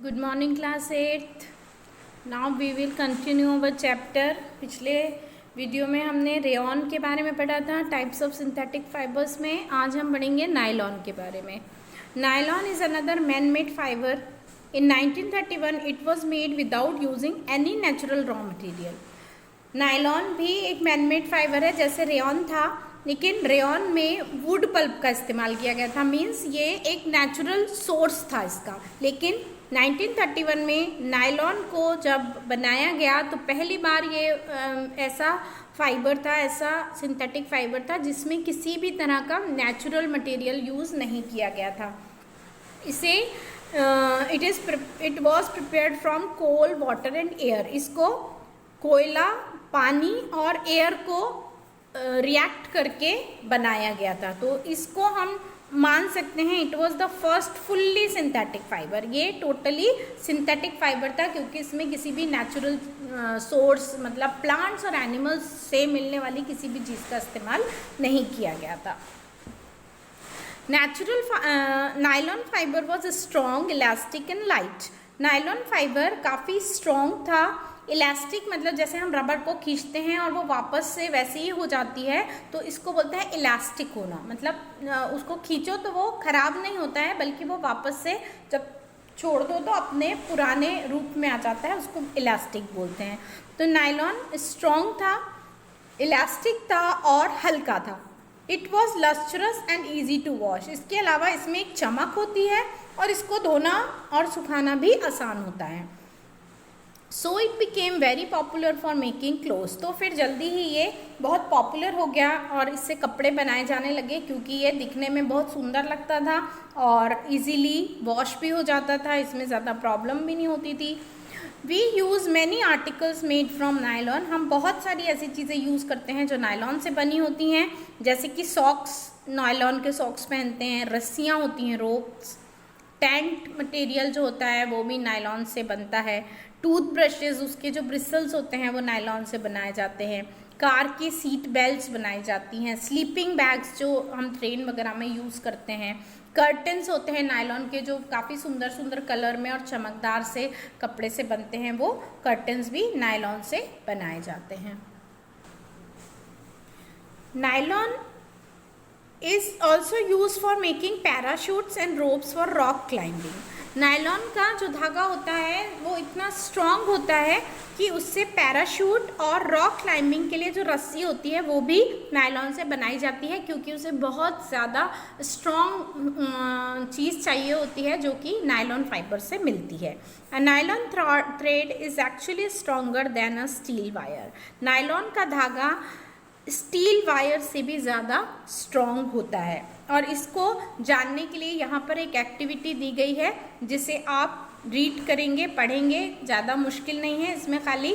Good morning class 8th। Now we will continue our chapter. पिछले video में हमने rayon के बारे में पढ़ा था, टाइप्स ऑफ सिंथेटिक फाइबर्स में। आज हम पढ़ेंगे नायलॉन के बारे में। Nylon is another man made fibre. In 1931 it was made without using any natural raw material. Nylon भी एक मैन मेड फाइबर है जैसे रेयॉन था, लेकिन रेयॉन में वुड पल्प का इस्तेमाल किया गया था। मीन्स ये एक नेचुरल सोर्स था इसका। लेकिन 1931 में नायलॉन को जब बनाया गया तो पहली बार ये ऐसा फाइबर था, ऐसा सिंथेटिक फाइबर था जिसमें किसी भी तरह का नेचुरल मटेरियल यूज़ नहीं किया गया था। इसे it was prepared from coal, water and air. इसको कोयला, पानी और एयर को रिएक्ट करके बनाया गया था। तो इसको हम मान सकते हैं it was the first fully synthetic fibre. ये टोटली सिंथेटिक फाइबर था क्योंकि इसमें किसी भी नेचुरल सोर्स मतलब प्लांट्स और एनिमल्स से मिलने वाली किसी भी चीज़ का इस्तेमाल नहीं किया गया था। Natural nylon fibre was strong, elastic and light. Nylon fibre काफ़ी स्ट्रॉन्ग था। इलास्टिक मतलब जैसे हम रबर को खींचते हैं और वो वापस से वैसे ही हो जाती है, तो इसको बोलते हैं इलास्टिक होना। मतलब उसको खींचो तो वो खराब नहीं होता है, बल्कि वो वापस से जब छोड़ दो तो अपने पुराने रूप में आ जाता है, उसको इलास्टिक बोलते हैं। तो नायलॉन स्ट्रॉन्ग था, इलास्टिक था और हल्का था। It was lustrous and easy to wash. इसके अलावा इसमें एक चमक होती है और इसको धोना और सुखाना भी आसान होता है। So it became very popular for making clothes. तो फिर जल्दी ही ये बहुत पॉपुलर हो गया और इससे कपड़े बनाए जाने लगे क्योंकि ये दिखने में बहुत सुंदर लगता था और इजीली वॉश भी हो जाता था, इसमें ज़्यादा प्रॉब्लम भी नहीं होती थी। We use many articles made from nylon. हम बहुत सारी ऐसी चीज़ें यूज़ करते हैं जो नायलॉन से बनी होती हैं, जैसे कि सॉक्स, नायलॉन के सॉक्स पहनते हैं, रस्सियाँ होती हैं, रोप्स, टेंट मटेरियल जो होता है वो भी नायलॉन से बनता है। टूथब्रशेस, उसके जो ब्रिसल्स होते हैं वो नायलॉन से बनाए जाते हैं। कार की सीट बेल्ट्स बनाई जाती हैं। स्लीपिंग बैग्स जो हम ट्रेन वगैरह में यूज़ करते हैं। कर्टन्स होते हैं नायलॉन के जो काफ़ी सुंदर सुंदर कलर में और चमकदार से कपड़े से बनते हैं, वो कर्टन्स भी नायलॉन से बनाए जाते हैं। Nylon is also used for making parachutes and ropes for rock climbing. Nylon का जो धागा होता है वो इतना स्ट्रॉन्ग होता है कि उससे पैराशूट और रॉक क्लाइंबिंग के लिए जो रस्सी होती है वो भी नायलॉन से बनाई जाती है, क्योंकि उसे बहुत ज़्यादा स्ट्रॉन्ग चीज़ चाहिए होती है जो कि नायलॉन फाइबर से मिलती है। Nylon thread is actually stronger than a steel wire. Nylon का धागा स्टील वायर से भी ज़्यादा स्ट्रॉन्ग होता है। और इसको जानने के लिए यहाँ पर एक एक्टिविटी दी गई है जिसे आप रीड करेंगे, पढ़ेंगे। ज़्यादा मुश्किल नहीं है, इसमें खाली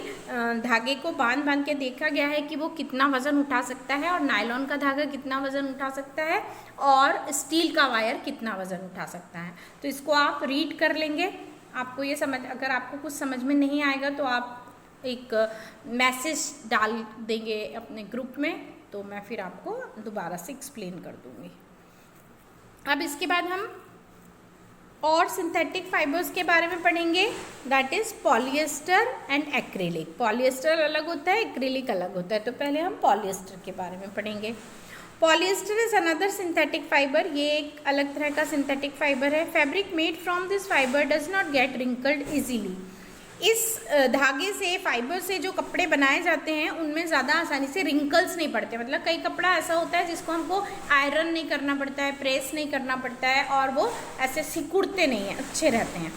धागे को बांध बांध के देखा गया है कि वो कितना वज़न उठा सकता है और नायलॉन का धागा कितना वज़न उठा सकता है और स्टील का वायर कितना वज़न उठा सकता है। तो इसको आप रीड कर लेंगे। आपको ये समझ, अगर आपको कुछ समझ में नहीं आएगा तो आप एक मैसेज डाल देंगे अपने ग्रुप में, तो मैं फिर आपको दोबारा से एक्सप्लेन कर दूँगी। अब इसके बाद हम और सिंथेटिक फाइबर्स के बारे में पढ़ेंगे, that is polyester and acrylic. Polyester अलग होता है, एक्रिलिक अलग होता है। तो पहले हम पॉलिएस्टर के बारे में पढ़ेंगे। Polyester is another synthetic fibre. ये एक अलग तरह का सिंथेटिक फाइबर है। Fabric made from this fibre does not gate wrinkled easily. इस धागे से, फाइबर से जो कपड़े बनाए जाते हैं उनमें ज़्यादा आसानी से रिंकल्स नहीं पड़ते। मतलब कई कपड़ा ऐसा होता है जिसको हमको आयरन नहीं करना पड़ता है, प्रेस नहीं करना पड़ता है और वो ऐसे सिकुड़ते नहीं हैं, अच्छे रहते हैं।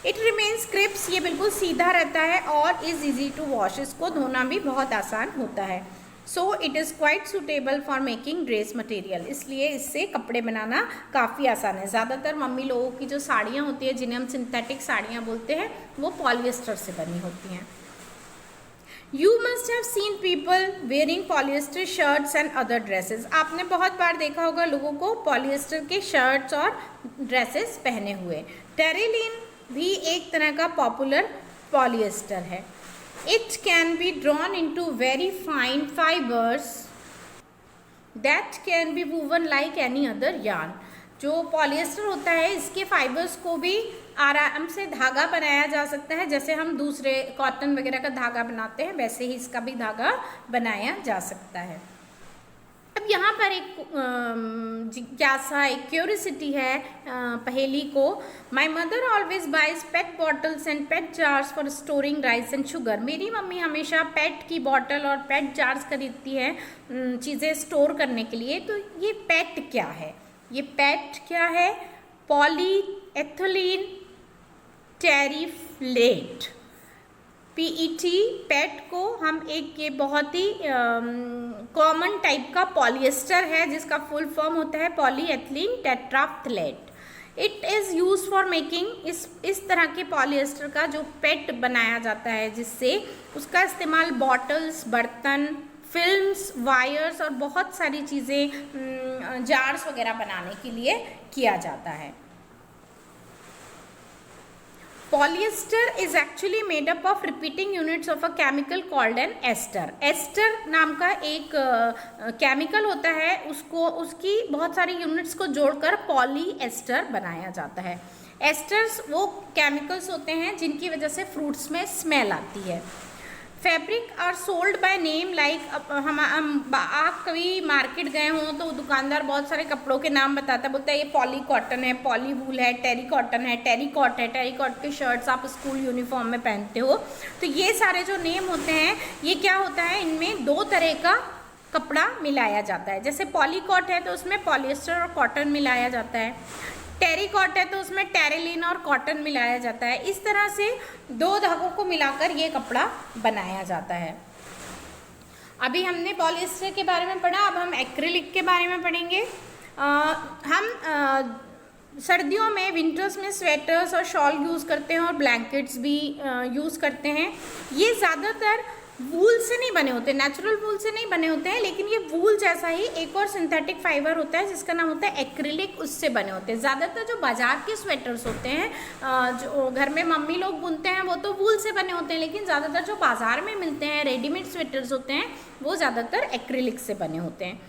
इट रिमेन्स क्रिप्स, ये बिल्कुल सीधा रहता है और इज़ ईजी टू वॉश। इसको धोना भी बहुत आसान होता है। So it is quite suitable for making dress material. इसलिए इससे कपड़े बनाना काफ़ी आसान है। ज़्यादातर मम्मी लोगों की जो साड़ियाँ होती है, जिन्हें हम सिंथेटिक साड़ियाँ बोलते हैं, वो पॉलिएस्टर से बनी होती हैं। You must have seen people wearing polyester shirts and other dresses. आपने बहुत बार देखा होगा लोगों को पॉलिएस्टर के शर्ट्स और ड्रेसेस पहने हुए। टेरिलीन भी एक तरह का पॉपुलर पॉलिएस्टर है। It can be drawn into very fine fibers that can be woven like any other yarn. जो पॉलिएस्टर होता है इसके फाइबर्स को भी आराम से धागा बनाया जा सकता है, जैसे हम दूसरे कॉटन वगैरह का धागा बनाते हैं वैसे ही इसका भी धागा बनाया जा सकता है। अब यहाँ पर एक जिज्ञासा, एक क्यूरियोसिटी है पहेली को। My mother always buys PET bottles and PET jars for storing rice and sugar. मेरी मम्मी हमेशा पेट की बॉटल और पेट जार्स खरीदती है चीज़ें स्टोर करने के लिए। तो ये पेट क्या है? ये पेट क्या है? Polyethylene टेरिफ्लेट, PET। पेट को हम एक ये बहुत ही कॉमन टाइप का पॉलिएस्टर है जिसका फुल फॉर्म होता है polyethylene terephthalate. It is use for making, इस तरह के पॉलिएस्टर का जो पेट बनाया जाता है जिससे उसका इस्तेमाल बॉटल्स, बर्तन, फिल्म्स, वायर्स और बहुत सारी चीज़ें जार्स वगैरह बनाने के लिए किया जाता है। Polyester is actually made up of repeating units of a chemical called an ester. Ester नाम का एक केमिकल होता है, उसकी बहुत सारी यूनिट्स को जोड़कर पॉलीएस्टर बनाया जाता है। एस्टर्स वो केमिकल्स होते हैं जिनकी वजह से फ्रूट्स में स्मेल आती है। Fabric are sold by name, like आप कभी मार्केट गए हों तो दुकानदार बहुत सारे कपड़ों के नाम बताता है, बोलता है ये पॉली कॉटन है, पॉली वूल है, टेरी कॉटन है, टेरिकॉट है। टेरिकॉट के शर्ट्स आप स्कूल यूनिफॉर्म में पहनते हो। तो ये सारे जो नेम होते हैं ये क्या होता है, इनमें दो तरह का कपड़ा मिलाया जाता है। जैसे पॉलीकॉट है तो उसमें पॉलिएस्टर और कॉटन मिलाया जाता है, टेरिकॉट है तो उसमें टेरिलीन और कॉटन मिलाया जाता है। इस तरह से दो धागों को मिलाकर ये कपड़ा बनाया जाता है। अभी हमने पॉलिएस्टर के बारे में पढ़ा, अब हम एक्रिलिक के बारे में पढ़ेंगे। हम सर्दियों में, विंटर्स में स्वेटर्स और शॉल यूज़ करते हैं और ब्लैंकेट्स भी यूज़ करते हैं। ये ज़्यादातर वूल से नहीं बने होते, नेचुरल वूल से नहीं बने होते हैं, लेकिन ये वूल जैसा ही एक और सिंथेटिक फाइबर होता है जिसका नाम होता है एक्रिलिक, उससे बने होते हैं। ज़्यादातर जो बाजार के स्वेटर्स होते हैं जो घर में मम्मी लोग बुनते हैं वो तो वूल से बने होते हैं, लेकिन ज़्यादातर जो बाज़ार में मिलते हैं रेडीमेड स्वेटर्स होते हैं वो ज़्यादातर एक्रिलिक से बने होते हैं।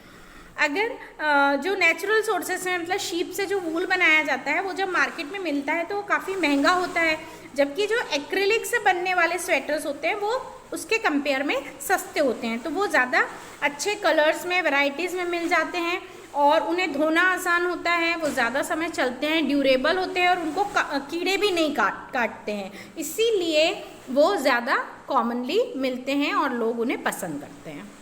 अगर जो नेचुरल सोर्सेस हैं, मतलब शीप से जो वूल बनाया जाता है वो जब मार्केट में मिलता है तो वो काफ़ी महंगा होता है, जबकि जो एक्रिलिक से बनने वाले स्वेटर्स होते हैं वो उसके कंपेयर में सस्ते होते हैं। तो वो ज़्यादा अच्छे कलर्स में, वैरायटीज़ में मिल जाते हैं और उन्हें धोना आसान होता है, वो ज़्यादा समय चलते हैं, ड्यूरेबल होते हैं और उनको कीड़े भी नहीं काटते हैं, इसीलिए वो ज़्यादा कॉमनली मिलते हैं और लोग उन्हें पसंद करते हैं।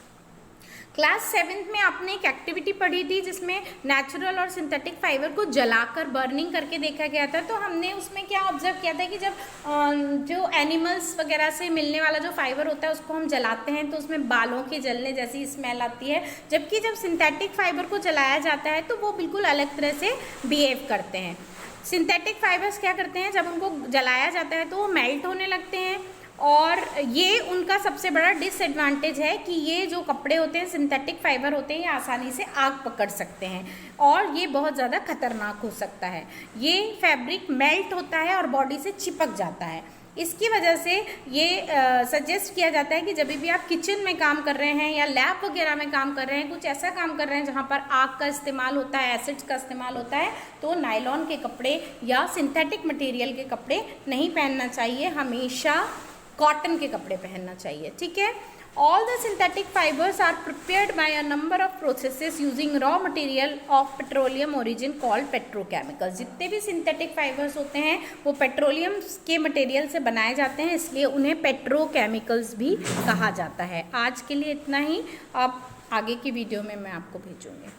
क्लास 7th में आपने एक एक्टिविटी पढ़ी थी जिसमें नेचुरल और सिंथेटिक फाइबर को जलाकर बर्निंग करके देखा गया था। तो हमने उसमें क्या ऑब्जर्व किया था कि जब जो एनिमल्स वगैरह से मिलने वाला जो फाइबर होता है उसको हम जलाते हैं तो उसमें बालों के जलने जैसी स्मेल आती है, जबकि जब सिंथेटिक फाइबर को जलाया जाता है तो वो बिल्कुल अलग तरह से बिहेव करते हैं। सिंथेटिक फाइबर्स क्या करते हैं, जब उनको जलाया जाता है तो वो मेल्ट होने लगते हैं और ये उनका सबसे बड़ा डिसएडवांटेज है कि ये जो कपड़े होते हैं, सिंथेटिक फाइबर होते हैं, ये आसानी से आग पकड़ सकते हैं और ये बहुत ज़्यादा खतरनाक हो सकता है। ये फैब्रिक मेल्ट होता है और बॉडी से चिपक जाता है। इसकी वजह से ये सजेस्ट किया जाता है कि जब भी आप किचन में काम कर रहे हैं या लैब वगैरह में काम कर रहे हैं, कुछ ऐसा काम कर रहे हैं जहाँ पर आग का इस्तेमाल होता है, एसिड्स का इस्तेमाल होता है, तो नायलॉन के कपड़े या सिंथेटिक मटेरियल के कपड़े नहीं पहनना चाहिए, हमेशा कॉटन के कपड़े पहनना चाहिए। ठीक है। All the synthetic fibres are prepared by a number of processes using raw material of petroleum origin called petrochemicals. जितने भी सिंथेटिक फाइबर्स होते हैं वो पेट्रोलियम के मटेरियल से बनाए जाते हैं, इसलिए उन्हें पेट्रोकेमिकल्स भी कहा जाता है। आज के लिए इतना ही, अब आगे की वीडियो में मैं आपको भेजूँगी।